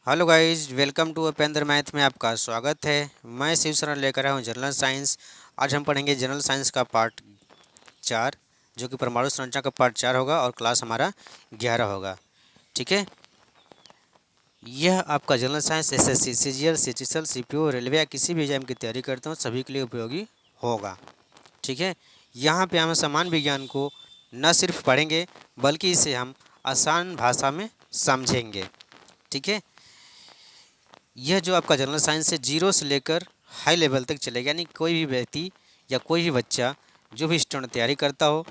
Hello guys, welcome to Upendra math में आपका स्वागत है। मैं शिव शरण लेकर आया हूँ जनरल साइंस। आज हम पढ़ेंगे जनरल साइंस का पार्ट 4, जो कि परमाणु संरचना का पार्ट 4 होगा और क्लास हमारा 11 होगा। ठीक है, यह आपका general science SSC, CGL, CGL, CPO, railway या किसी भी एग्जाम की तैयारी करते हो सभी के लिए उपयोगी होगा। ठीक है, यहाँ पे हम समान विज्ञान को न सिर्फ पढ़ेंगे बल्कि इसे हम आसान भाषा में समझेंगे। ठीक है, यह जो आपका जनरल साइंस है जीरो से लेकर हाई लेवल तक चलेगा, यानी कोई भी व्यक्ति या कोई भी बच्चा जो भी स्टूडेंट तैयारी करता हो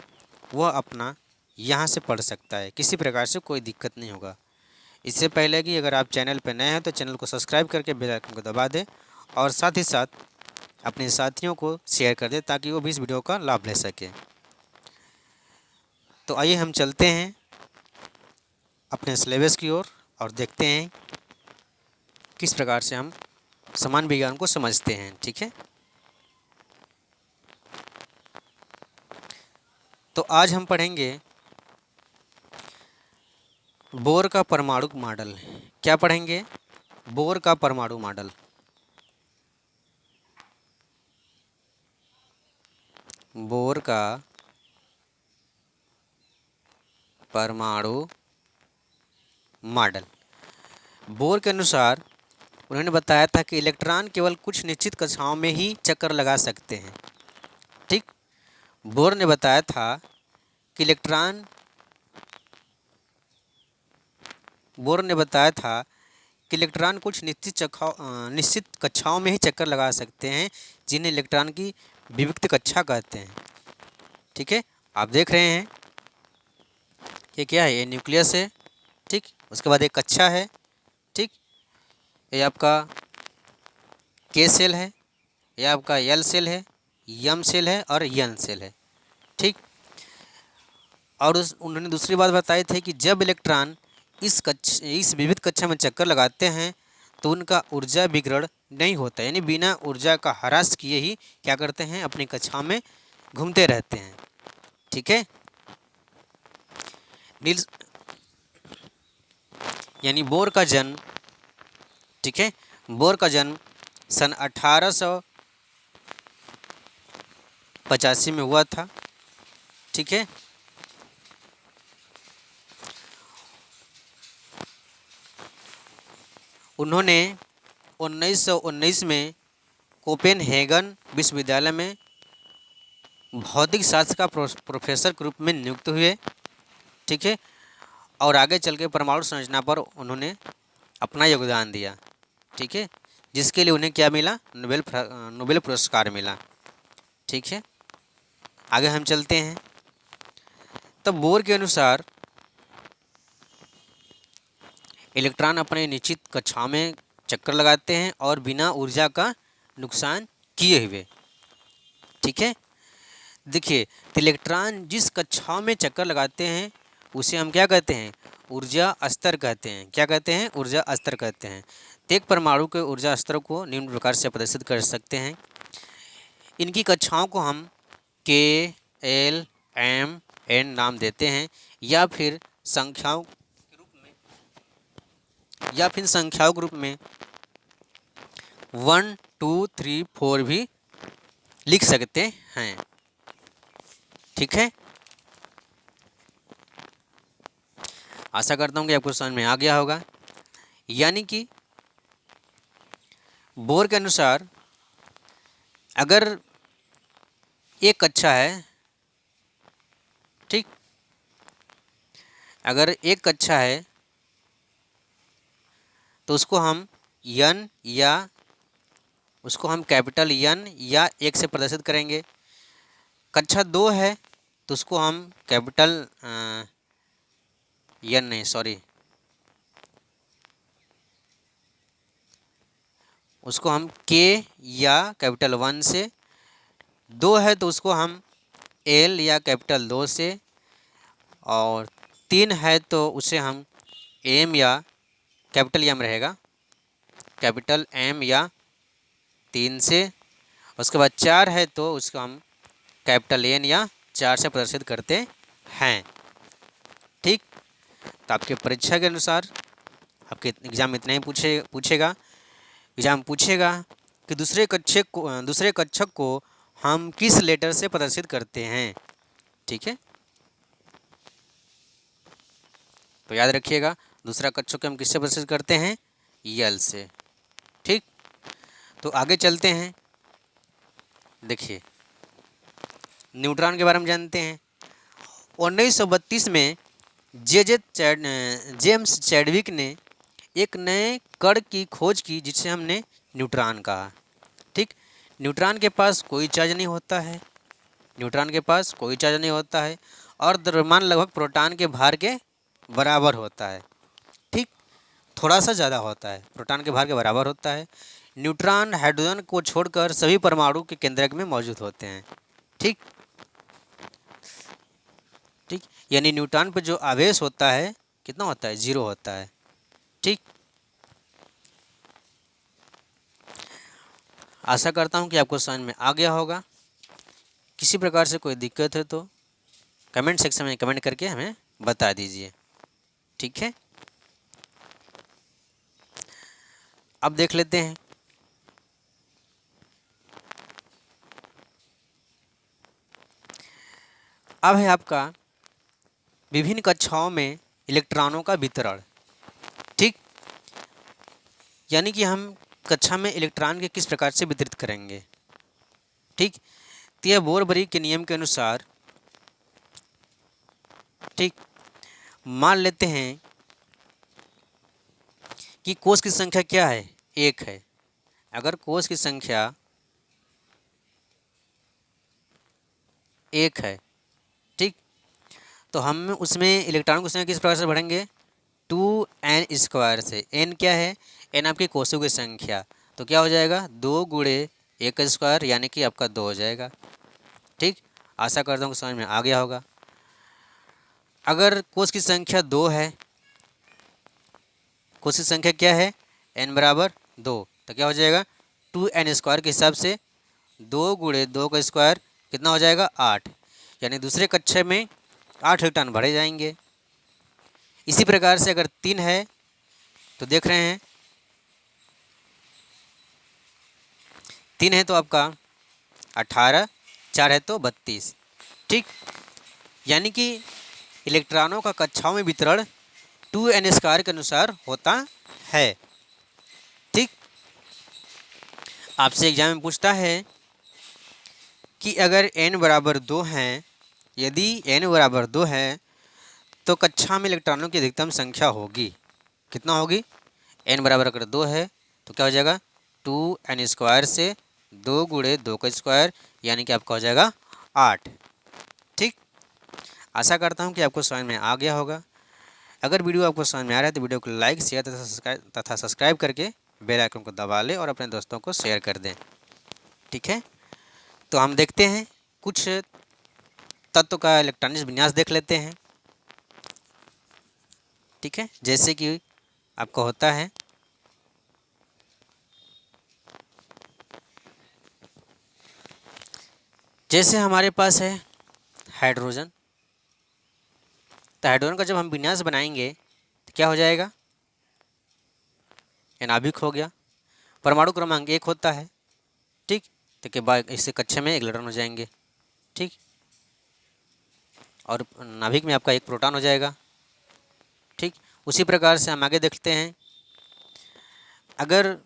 वह अपना यहाँ से पढ़ सकता है, किसी प्रकार से कोई दिक्कत नहीं होगा। इससे पहले कि अगर आप चैनल पर नए हैं तो चैनल को सब्सक्राइब करके बेल आइकन को दबा दें और साथ ही साथ अपने साथियों को शेयर कर दें ताकि वो भी इस वीडियो का लाभ ले सकें। तो आइए हम चलते हैं अपने सिलेबस की ओर और देखते हैं किस प्रकार से हम समान विज्ञान को समझते हैं। ठीक है, तो आज हम पढ़ेंगे बोर का परमाणु मॉडल। क्या पढ़ेंगे? बोर का परमाणु मॉडल। बोर का परमाणु मॉडल। बोर के अनुसार उन्होंने बताया था कि इलेक्ट्रॉन केवल कुछ निश्चित कक्षाओं में ही चक्कर लगा सकते हैं। ठीक, बोर ने बताया था कि इलेक्ट्रॉन कुछ निश्चित कक्षाओं में ही चक्कर लगा सकते हैं जिन्हें इलेक्ट्रॉन की विविक्त कक्षा कहते हैं। ठीक है, आप देख रहे हैं कि क्या है, ये न्यूक्लियस है। ठीक, उसके बाद एक कक्षा है। ठीक, ये आपका के सेल है, ये आपका एल सेल है, यम सेल है और यन सेल है। ठीक, और उन्होंने दूसरी बात बताई थी कि जब इलेक्ट्रॉन इस विविध कक्षा में चक्कर लगाते हैं तो उनका ऊर्जा विकिरण नहीं होता, यानी बिना ऊर्जा का ह्रास किए ही क्या करते हैं, अपनी कक्षा में घूमते रहते हैं। ठीक है, नील्स यानी बोर का जन्म, ठीक है, बोर का जन्म सन 1885 में हुआ था। ठीक है, उन्होंने 1919 में कोपेनहेगन विश्वविद्यालय में भौतिक शास्त्र का प्रोफेसर के रूप में नियुक्त हुए। ठीक है, और आगे चल के परमाणु संरचना पर उन्होंने अपना योगदान दिया। ठीक है, जिसके लिए उन्हें क्या मिला, नोबेल पुरस्कार मिला। ठीक है, आगे हम चलते हैं। तब बोर के अनुसार इलेक्ट्रॉन अपने निश्चित कक्षाओं में चक्कर लगाते हैं और बिना ऊर्जा का नुकसान किए हुए। ठीक है, देखिए, तो इलेक्ट्रॉन जिस कक्षाओं में चक्कर लगाते हैं उसे हम क्या कहते हैं, ऊर्जा स्तर कहते हैं। क्या कहते हैं? ऊर्जा स्तर कहते हैं। तो एक परमाणु के ऊर्जा स्तर को निम्न प्रकार से प्रदर्शित कर सकते हैं। इनकी कक्षाओं को हम के, एल, एम, एन नाम देते हैं या फिर संख्याओं के रूप में 1, 2, 3, 4 भी लिख सकते हैं। ठीक है, आशा करता हूँ कि आपको समझ में आ गया होगा। यानी कि बोर के अनुसार अगर एक कक्षा है, ठीक, अगर एक कक्षा है तो उसको हम कैपिटल यन या 1 से प्रदर्शित करेंगे। कक्षा 2 है तो उसको हम कैपिटल यन नहीं, सॉरी, उसको हम के या कैपिटल 1 से। 2 है तो उसको हम एल या कैपिटल 2 से, और 3 है तो उसे हम एम या कैपिटल एम रहेगा, कैपिटल एम या 3 से। उसके बाद 4 है तो उसको हम कैपिटल एन या 4 से प्रदर्शित करते हैं। ठीक, तो आपके परीक्षा के अनुसार आपके एग्ज़ाम में इतना ही पूछेगा। एग्ज़ाम पूछेगा कि दूसरे कक्षक को हम किस लेटर से प्रदर्शित करते हैं। ठीक है, तो याद रखिएगा, दूसरा कक्षक को हम किससे प्रदर्शित करते हैं, यल से। ठीक, तो आगे चलते हैं। देखिए, न्यूट्रॉन के बारे में जानते हैं। 1932 में जेम्स चैडविक ने एक नए कण की खोज की जिसे हमने न्यूट्रॉन कहा। ठीक, न्यूट्रॉन के पास कोई चार्ज नहीं होता है, न्यूट्रॉन के पास कोई चार्ज नहीं होता है और द्रव्यमान लगभग प्रोटॉन के भार के बराबर होता है। ठीक, थोड़ा सा ज़्यादा होता है, प्रोटॉन के भार के बराबर होता है। न्यूट्रॉन हाइड्रोजन को छोड़कर सभी परमाणु के केंद्रक में मौजूद होते हैं। ठीक ठीक, यानी न्यूट्रॉन पर जो आवेश होता है कितना होता है, 0 होता है। ठीक, आशा करता हूँ कि आपको समझ में आ गया होगा। किसी प्रकार से कोई दिक्कत है तो कमेंट सेक्शन में कमेंट करके हमें बता दीजिए। ठीक है, अब देख लेते हैं अब है आपका विभिन्न कक्षाओं में इलेक्ट्रॉनों का वितरण। ठीक, यानी कि हम कक्षा में इलेक्ट्रॉन के किस प्रकार से वितरित करेंगे। ठीक, तो यह बोर-बरी के नियम के अनुसार, ठीक, मान लेते हैं कि कोष की संख्या क्या है, 1 है। अगर कोष की संख्या 1 है, ठीक, तो हम उसमें इलेक्ट्रॉनों की संख्या किस प्रकार से बढ़ेंगे, 2n² से। n क्या है, n आपकी कोषों की संख्या, तो क्या हो जाएगा 2 गुणे 1² यानी कि आपका 2 हो जाएगा। ठीक, आशा करता हूँ कि समझ में आ गया होगा। अगर कोष की संख्या 2 है, कोष की संख्या क्या है, n बराबर 2, तो क्या हो जाएगा 2n² के हिसाब से 2 गुणे 2 का स्क्वायर कितना हो जाएगा 8, यानी दूसरे कक्षा में 8 इलेक्ट्रॉन भरे जाएंगे। इसी प्रकार से अगर 3 है तो देख रहे हैं 3 है तो आपका 18, 4 है तो 32। ठीक, यानी कि इलेक्ट्रॉनों का कक्षाओं में वितरण 2n² के अनुसार होता है। ठीक, आपसे एग्जाम में पूछता है कि अगर n बराबर 2 हैं, यदि n बराबर 2 है तो कक्षा में इलेक्ट्रॉनों की अधिकतम संख्या होगी, कितना होगी, n बराबर अगर 2 है तो क्या हो जाएगा 2n² से 2 गुणे 2 का स्क्वायर यानी कि आपका हो जाएगा 8। ठीक, आशा करता हूँ कि आपको समझ में आ गया होगा। अगर वीडियो आपको समझ में आ रहा है तो वीडियो को लाइक, शेयर तथा सब्सक्राइब करके बेल आइकन को दबा लें और अपने दोस्तों को शेयर कर दें। ठीक है, तो हम देखते हैं कुछ तत्व का इलेक्ट्रॉनिक विन्यास देख लेते हैं। ठीक है, जैसे कि आपका होता है जैसे हमारे पास है हाइड्रोजन, तो हाइड्रोजन का जब हम विन्यास बनाएंगे तो क्या हो जाएगा, ये नाभिक हो गया, परमाणु क्रमांक 1 होता है। ठीक, तो के बाद इससे कक्षा में 1 इलेक्ट्रॉन हो जाएंगे। ठीक, और नाभिक में आपका 1 प्रोटॉन हो जाएगा। ठीक, उसी प्रकार से हम आगे देखते हैं, अगर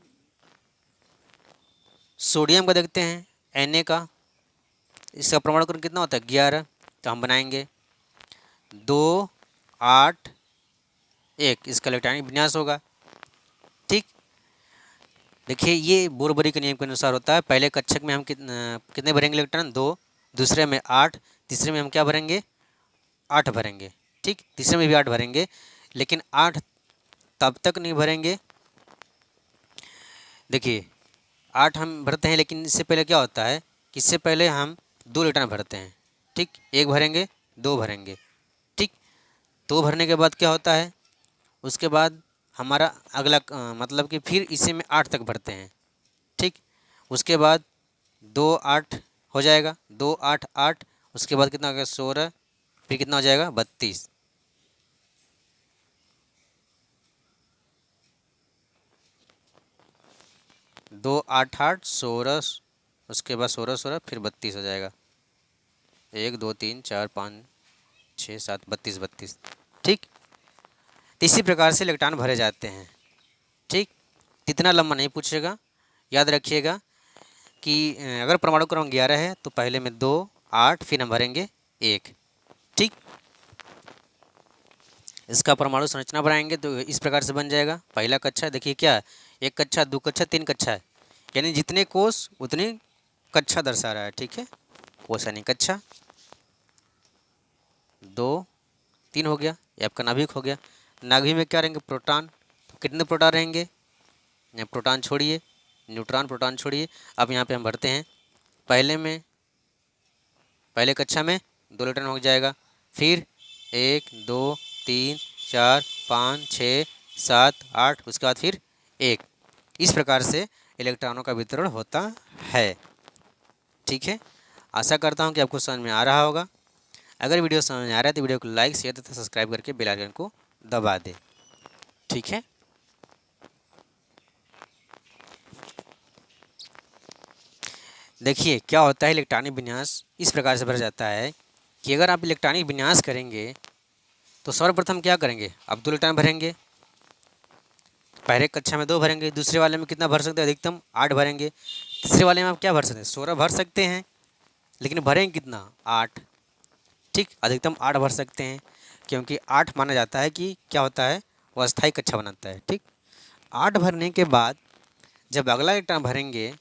सोडियम का देखते हैं Na का, इसका परमाणु क्रमांक कितना होता है 11, तो हम बनाएंगे 2, 8, 1, इसका इलेक्ट्रॉनिक विन्यास होगा। ठीक, देखिए ये बोर-बरी के नियम के अनुसार होता है। पहले कक्षक में हम कितने भरेंगे इलेक्ट्रॉन, 2, दूसरे में 8, तीसरे में हम क्या भरेंगे 8 भरेंगे। ठीक, तीसरे में भी 8 भरेंगे, लेकिन 8 तब तक नहीं भरेंगे, देखिए 8 हम भरते हैं लेकिन इससे पहले क्या होता है कि इससे पहले हम 2 इलेक्ट्रॉन भरते हैं। ठीक, 1 भरेंगे, 2 भरेंगे। ठीक, 2 भरने के बाद क्या होता है, उसके बाद हमारा अगला मतलब कि फिर इसी में 8 तक भरते हैं। ठीक, उसके बाद 2, 8 हो जाएगा, 2, 8, 8, उसके बाद कितना हो गया 16, फिर कितना हो जाएगा 32। 2 8 8 16, उसके बाद 16 16 फिर 32 हो जाएगा। 1 2 3 4 5 6 7 32 32। ठीक, तो इसी प्रकार से इलेक्ट्रॉन भरे जाते हैं। ठीक, इतना लंबा नहीं पूछेगा। याद रखिएगा कि अगर परमाणु क्रमांक 11 है तो पहले में 2 8 फिर हम भरेंगे 1। ठीक, इसका परमाणु संरचना बनाएंगे तो इस प्रकार से बन जाएगा। पहला कक्षा देखिए क्या है, 1 कक्षा 2 कक्षा 3 कक्षा है, यानी जितने कोष उतनी कक्षा दर्शा रहा है। ठीक है, कोष यानी कक्षा। 2 3 हो गया, ये आपका नाभिक हो गया। नाभिक में क्या रहेंगे, प्रोटॉन। तो कितने प्रोटॉन रहेंगे, यहाँ प्रोटॉन छोड़िए, न्यूट्रॉन प्रोटॉन छोड़िए। अब यहाँ पे हम भरते हैं। पहले कक्षा में 2 इलेक्ट्रॉन हो जाएगा, फिर 1 2 3 4 5 6 7 8, उसके बाद फिर 1। इस प्रकार से इलेक्ट्रॉनों का वितरण होता है। ठीक है, आशा करता हूँ कि आपको समझ में आ रहा होगा। अगर वीडियो समझ में आ रहा है तो वीडियो को लाइक शेयर तथा सब्सक्राइब करके बेल आइकन को दबा दें। ठीक है, देखिए क्या होता है, इलेक्ट्रॉनिक विन्यास इस प्रकार से भरा जाता है कि अगर आप इलेक्ट्रॉनिक विन्यास करेंगे तो सर्वप्रथम क्या करेंगे, अब 2 इलेक्ट्रॉन भरेंगे। पहले कक्षा में 2 भरेंगे, दूसरे वाले में कितना भर सकते हैं, अधिकतम 8 भरेंगे। तीसरे वाले में आप क्या भर सकते हैं, 16 भर सकते हैं, लेकिन भरेंगे कितना, 8। ठीक, अधिकतम 8 भर सकते हैं, क्योंकि 8 माना जाता है कि क्या होता है, वो अस्थायी कक्षा बनाता है। ठीक, 8 भरने के बाद जब अगला इलेक्ट्रॉन भरेंगे,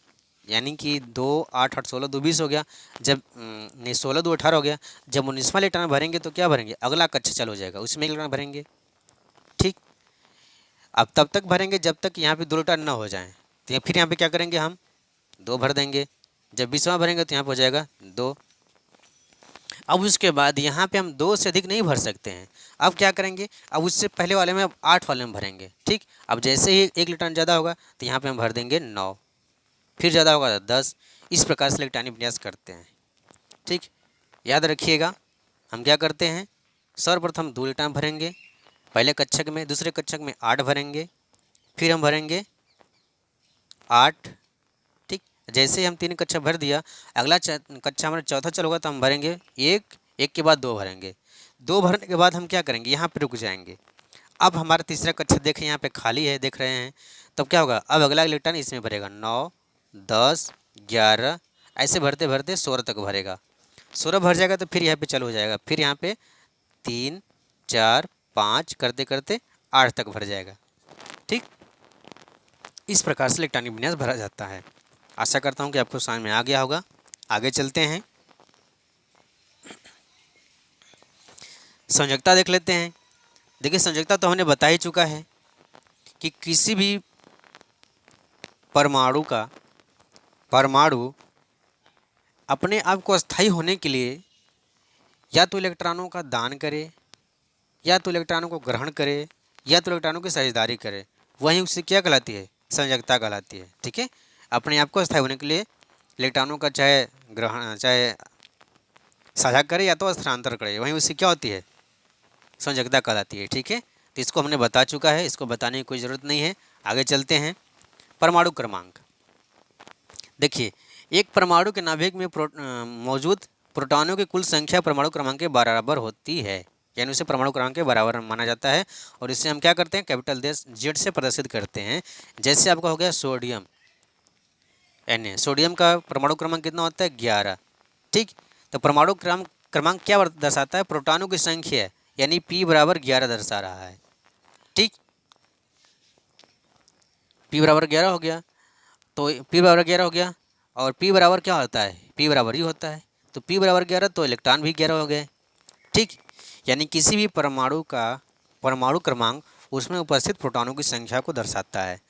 यानी कि 2 8 8 16 2 20 हो गया, जब नहीं 16 2 18 हो गया, जब 19वां इलेक्ट्रॉन भरेंगे तो क्या भरेंगे, अगला कक्षा चालू हो जाएगा, उसमें इलेक्ट्रॉन भरेंगे। ठीक, अब तब तक भरेंगे जब तक यहाँ पे 2 इलेक्ट्रॉन न हो जाएं, तो फिर यहाँ पे क्या करेंगे, हम 2 भर देंगे। जब 20वां भरेंगे तो यहाँ पर हो जाएगा 2। अब उसके बाद यहाँ पे हम 2 से अधिक नहीं भर सकते हैं। अब क्या करेंगे, अब उससे पहले वाले में अब 8 वाले में भरेंगे। ठीक, अब जैसे ही 1 इलेक्ट्रॉन ज़्यादा होगा तो यहाँ पे हम भर देंगे 9, फिर ज़्यादा होगा तो 10। इस प्रकार से इलेक्ट्रॉनिक विन्यास करते हैं। ठीक, याद रखिएगा हम क्या करते हैं, सर्वप्रथम 2 इलेक्ट्रॉन भरेंगे पहले कक्षक में, दूसरे कक्षक में 8 भरेंगे, फिर हम भरेंगे 8। ठीक, जैसे ही हम 3 कक्षा भर दिया, अगला कक्षा हमारा चौथा चालू होगा तो हम भरेंगे 1, 1 के बाद 2 भरेंगे। 2 भरने के बाद हम क्या करेंगे, यहाँ पे रुक जाएंगे। अब हमारा तीसरा कक्षा देखें यहाँ पे खाली है, देख रहे हैं, तब क्या होगा, अब अगला इलेक्ट्रॉन इसमें भरेगा 9 10 11, ऐसे भरते भरते 16 तक भरेगा। 16 भर जाएगा तो फिर यहाँ पे चालू हो जाएगा, फिर यहाँ पे 3 4 5 करते करते 8 तक भर जाएगा। ठीक, इस प्रकार से इलेक्ट्रॉनिक विन्यास भरा जाता है। आशा करता हूँ कि आपको समझ में आ गया होगा। आगे चलते हैं, संयोजकता देख लेते हैं। देखिए संयोजकता तो हमने बता ही चुका है कि किसी भी परमाणु अपने आप को अस्थायी होने के लिए या तो इलेक्ट्रॉनों का दान करे, या तो इलेक्ट्रॉनों को ग्रहण करे, या तो इलेक्ट्रॉनों की साझेदारी करे, वहीं उससे क्या कहलाती है, संयोजकता कहलाती है। ठीक है, अपने आप को अस्थायी होने के लिए इलेक्ट्रॉनों का चाहे ग्रहण चाहे साझा करे या तो स्थानांतर करे, वहीं उससे क्या होती है, संयोजकता कहलाती है। ठीक है, तो इसको हमने बता चुका है, इसको बताने की कोई ज़रूरत नहीं है। आगे चलते हैं, परमाणु क्रमांक। देखिए एक परमाणु के नाभिक में मौजूद प्रोटॉनों की कुल संख्या परमाणु क्रमांक के बराबर होती है, यानी उसे परमाणु क्रमांक के बराबर माना जाता है। और इससे हम क्या करते हैं, कैपिटल जेड से प्रदर्शित करते हैं। जैसे आपका हो गया सोडियम Na, सोडियम का परमाणु क्रमांक कितना होता है, 11। ठीक, तो परमाणु क्रमांक क्या दर्शाता है, प्रोटॉनों की संख्या, यानी P बराबर 11 दर्शा रहा है। ठीक, P बराबर 11 हो गया, तो P बराबर 11 हो गया, और P बराबर क्या होता है, P बराबर ही होता है, तो P बराबर 11 तो इलेक्ट्रॉन भी 11 हो गए। ठीक, यानी किसी भी परमाणु का परमाणु क्रमांक उसमें उपस्थित प्रोटॉनों की संख्या को दर्शाता है।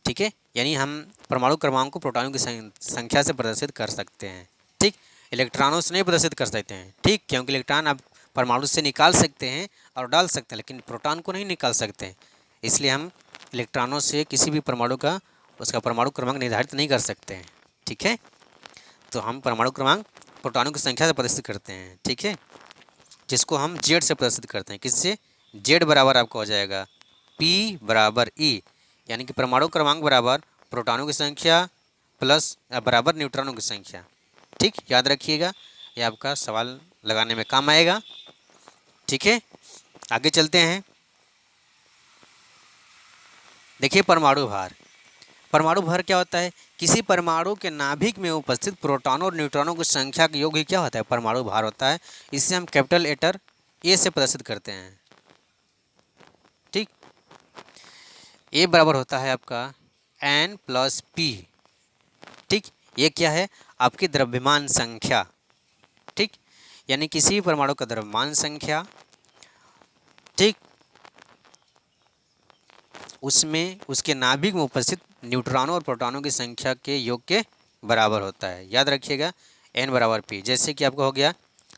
ठीक है, यानी हम परमाणु क्रमांक को प्रोटॉनों की संख्या से प्रदर्शित कर सकते हैं। ठीक, इलेक्ट्रॉनों से नहीं प्रदर्शित कर सकते हैं। ठीक, क्योंकि इलेक्ट्रॉन आप परमाणु से निकाल सकते हैं और डाल सकते हैं, लेकिन प्रोटॉन को नहीं निकाल सकते हैं। इसलिए हम इलेक्ट्रॉनों से किसी भी परमाणु का उसका परमाणु क्रमांक निर्धारित नहीं कर सकते हैं। ठीक है, तो हम परमाणु क्रमांक प्रोटॉनों की संख्या से प्रदर्शित करते हैं। ठीक है, जिसको हम जेड से प्रदर्शित करते हैं, किससे, जेड बराबर आपका हो जाएगा P बराबर E, यानी कि परमाणु क्रमांक बराबर प्रोटॉनों की संख्या प्लस बराबर न्यूट्रॉनों की संख्या। ठीक, याद रखिएगा, ये आपका सवाल लगाने में काम आएगा। ठीक है, आगे चलते हैं। देखिए परमाणु भार। परमाणु भार क्या होता है? किसी परमाणु के नाभिक में उपस्थित प्रोटॉनों और न्यूट्रॉनों की संख्या का योग ही क्या होता है? परमाणु भार होता है। इसे हम कैपिटल लेटर ए से प्रदर्शित करते हैं। ठीक, ए बराबर होता है आपका n प्लस पी। ठीक, ये क्या है? आपकी द्रव्यमान संख्या। ठीक, यानी किसी भी परमाणु का द्रव्यमान संख्या, ठीक, उसमें उसके नाभिक में उपस्थित न्यूट्रॉनों और प्रोटॉनों की संख्या के योग के बराबर होता है। याद रखिएगा, n बराबर p। जैसे कि आपका हो गया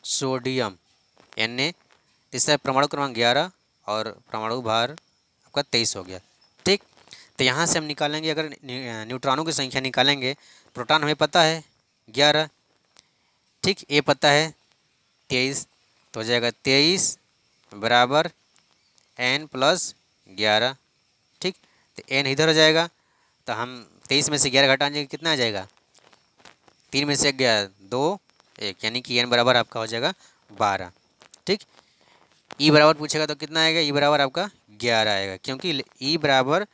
सोडियम Na, इसका परमाणु क्रमांक 11 और परमाणु भार आपका 23 हो गया। ठीक, तो यहाँ से हम निकालेंगे, अगर न्यूट्रॉनों की संख्या निकालेंगे, प्रोटॉन हमें पता है 11, ठीक, ए पता है 23, तो हो जाएगा 23 बराबर n प्लस 11। ठीक, तो n इधर हो जाएगा, तो हम 23 में से 11 घटाएंगे, कितना आ जाएगा? 3 में से 1 गया 2, 1, यानी कि n बराबर आपका हो जाएगा 12। ठीक, ई बराबर पूछेगा तो कितना आएगा? ई बराबर आपका 11 आएगा, क्योंकि ई बराबर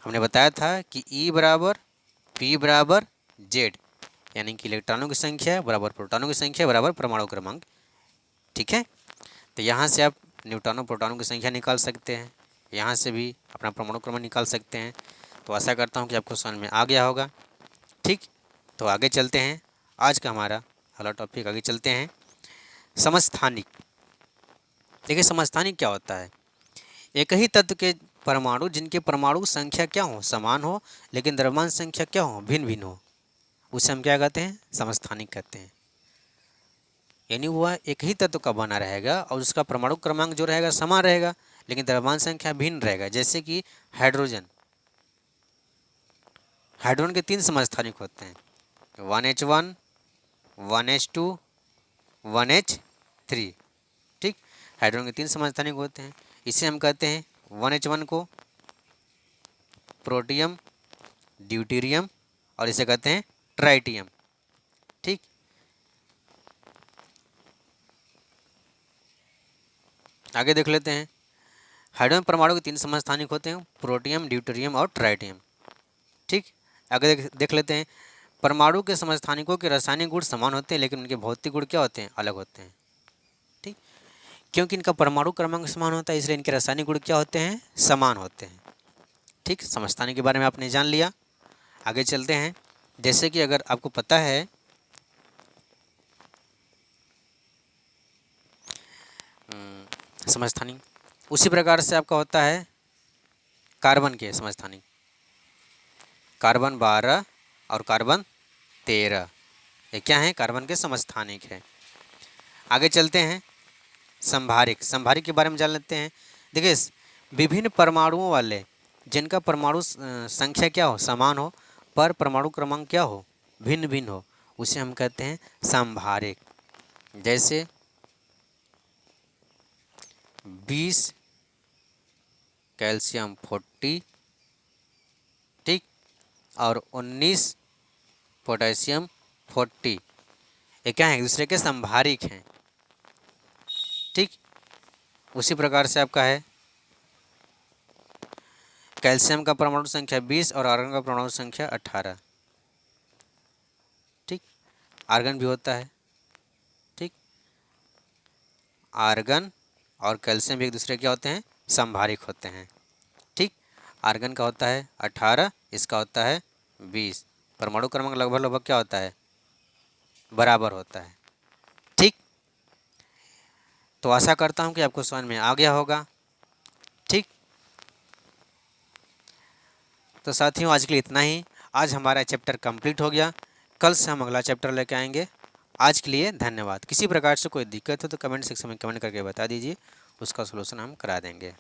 हमने बताया था कि ई बराबर पी बराबर जेड, यानी कि इलेक्ट्रॉनों की संख्या बराबर प्रोटॉनों की संख्या बराबर परमाणु क्रमांक। ठीक है, तो यहाँ से आप न्यूट्रॉनों प्रोटॉनों की संख्या निकाल सकते हैं, यहाँ से भी अपना परमाणु क्रमांक निकाल सकते हैं। तो आशा करता हूँ कि आपको समझ में आ गया होगा। ठीक, तो आगे चलते हैं, आज का हमारा अगला टॉपिक, आगे चलते हैं। समस्थानिक। देखिए समस्थानिक क्या होता है? एक ही तत्व के परमाणु जिनके परमाणु संख्या क्या हो? समान हो, लेकिन द्रव्यमान संख्या क्या हो? भिन्न भिन्न हो, उसे हम क्या कहते हैं? समस्थानिक कहते हैं। यानी वह एक ही तत्व का बना रहेगा और उसका परमाणु क्रमांक जो रहेगा समान रहेगा, लेकिन द्रव्यमान संख्या भिन्न रहेगा। जैसे कि हाइड्रोजन, हाइड्रोजन के 3 समस्थानिक होते हैं, 1H1, 1H2, 1H3। ठीक, हाइड्रोजन के 3 समस्थानिक होते हैं। इसे हम कहते हैं 1H1 को प्रोटियम, ड्यूटेरियम, और इसे कहते हैं ट्राइटियम। ठीक, आगे देख लेते हैं। हाइड्रोजन परमाणु के 3 समस्थानिक होते हैं, प्रोटियम, ड्यूटेरियम और ट्राइटियम। ठीक, आगे देख लेते हैं। परमाणु के समस्थानिकों के रासायनिक गुण समान होते हैं, लेकिन उनके भौतिक गुण क्या होते हैं? अलग होते हैं। ठीक, क्योंकि इनका परमाणु क्रमांक समान होता है, इसलिए इनके रासायनिक गुण क्या होते हैं? समान होते हैं। ठीक, समस्थानिक के बारे में आपने जान लिया। आगे चलते हैं। जैसे कि अगर आपको पता है समस्थानिक, उसी प्रकार से आपका होता है कार्बन के समस्थानिक, कार्बन 12 और कार्बन 13, ये क्या है? कार्बन के समस्थानिक है। आगे चलते हैं। संभारिक। संभारिक के बारे में जान लेते हैं। देखिए विभिन्न परमाणुओं वाले जिनका परमाणु संख्या क्या हो? समान हो, पर परमाणु क्रमांक क्या हो? भिन्न भिन्न हो, उसे हम कहते हैं संभारिक। जैसे 20 कैल्शियम 40, ठीक, और 19 पोटेशियम 40, ये क्या है? एक दूसरे के संभारिक हैं। ठीक, उसी प्रकार से आपका है कैल्शियम का परमाणु संख्या 20 और आर्गन का परमाणु संख्या 18। ठीक, आर्गन भी होता है। ठीक, आर्गन और कैल्शियम भी एक दूसरे क्या होते हैं? संभारिक होते हैं। ठीक, आर्गन का होता है 18, इसका होता है 20, परमाणु क्रमांक लगभग लगभग क्या होता है? बराबर होता है। ठीक, तो आशा करता हूँ कि आपको समझ में आ गया होगा। ठीक, तो साथियों आज के लिए इतना ही। आज हमारा चैप्टर कंप्लीट हो गया, कल से हम अगला चैप्टर लेके आएंगे। आज के लिए धन्यवाद। किसी प्रकार से कोई दिक्कत हो तो कमेंट सेक्शन में कमेंट करके बता दीजिए, उसका सलूशन हम करा देंगे।